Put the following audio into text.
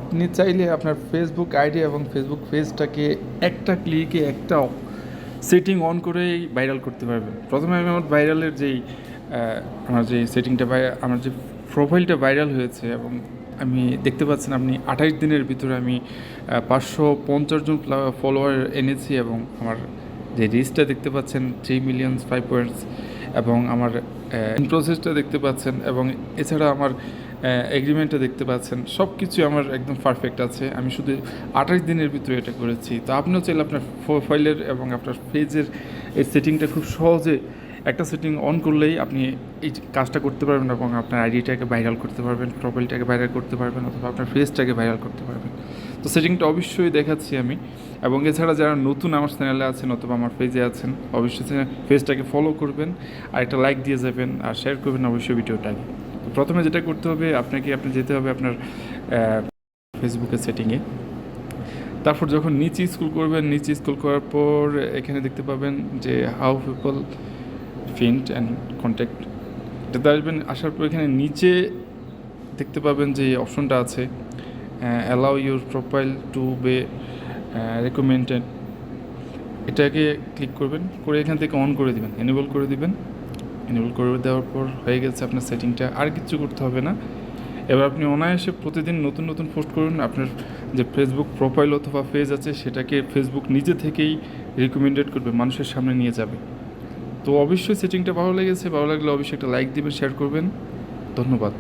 আপনি চাইলে আপনার ফেসবুক আইডি এবং ফেসবুক পেজটাকে একটা ক্লিকে একটা সেটিং অন করেই ভাইরাল করতে পারবেন। প্রথমে আমি আমার ভাইরালের আমার যে সেটিংটা আমার যে প্রোফাইলটা ভাইরাল হয়েছে এবং আমি দেখতে পাচ্ছেন আপনি 28 দিনের ভিতরে আমি 550 জন ফলোয়ার এনেছি এবং আমার যে রিচটা দেখতে পাচ্ছেন 3,000,005 এবং আমার ইন প্রসেসটা দেখতে পাচ্ছেন এবং এছাড়া আমার এগ্রিমেন্টটা দেখতে পাচ্ছেন। সব কিছু আমার একদম পারফেক্ট আছে। আমি শুধু 28 দিনের ভিতরে এটা করেছি। তো আপনিও চাইলে আপনার প্রোফাইলের এবং আপনার পেজের এই সেটিংটা খুব সহজে একটা সেটিং অন করলেই আপনি এই কাজটা করতে পারবেন এবং আপনার আইডিটাকে ভাইরাল করতে পারবেন, প্রোফাইলটাকে ভাইরাল করতে পারবেন অথবা আপনার পেজটাকে ভাইরাল করতে পারবেন। তো সেটিংটা অবশ্যই দেখাচ্ছি আমি। এবং এছাড়া যারা নতুন আমার চ্যানেলে আছেন অথবা আমার পেজে আছেন, অবশ্যই পেজটাকে ফলো করবেন আর একটা লাইক দিয়ে যাবেন আর শেয়ার করবেন অবশ্যই ভিডিওটাকে। তো প্রথমে যেটা করতে হবে আপনি যেতে হবে আপনার ফেসবুকের সেটিংয়ে। তারপর যখন নিচে স্ক্রল করবেন, নিচে স্ক্রল করার পর এখানে দেখতে পাবেন যে হাউ পিপল ফিন্ড অ্যান্ড কন্ট্যাক্ট, এটাতে আসবেন। আসার পর এখানে নিচে দেখতে পাবেন যে অপশনটা আছে অ্যালাউ ইউর প্রোফাইল টু বে রেকমেন্ডেড, এটাকে ক্লিক করবেন, করে এখান থেকে অন করে দিবেন, এনেবল করে দিবেন। এনেবল করে দেওয়ার পর হয়ে গেছে আপনার সেটিংটা, আর কিছু করতে হবে না। এবার আপনি অনায়াসে প্রতিদিন নতুন নতুন পোস্ট করুন। আপনার যে ফেসবুক প্রোফাইল অথবা পেজ আছে সেটাকে ফেসবুক নিজে থেকেই রিকমেন্ডেড করবে, মানুষের সামনে নিয়ে যাবে। তো অবশ্যই সেটিংটা ভালো লেগেছে, ভালো লাগলে অবশ্যই একটা লাইক দিবেন, শেয়ার করবেন। ধন্যবাদ।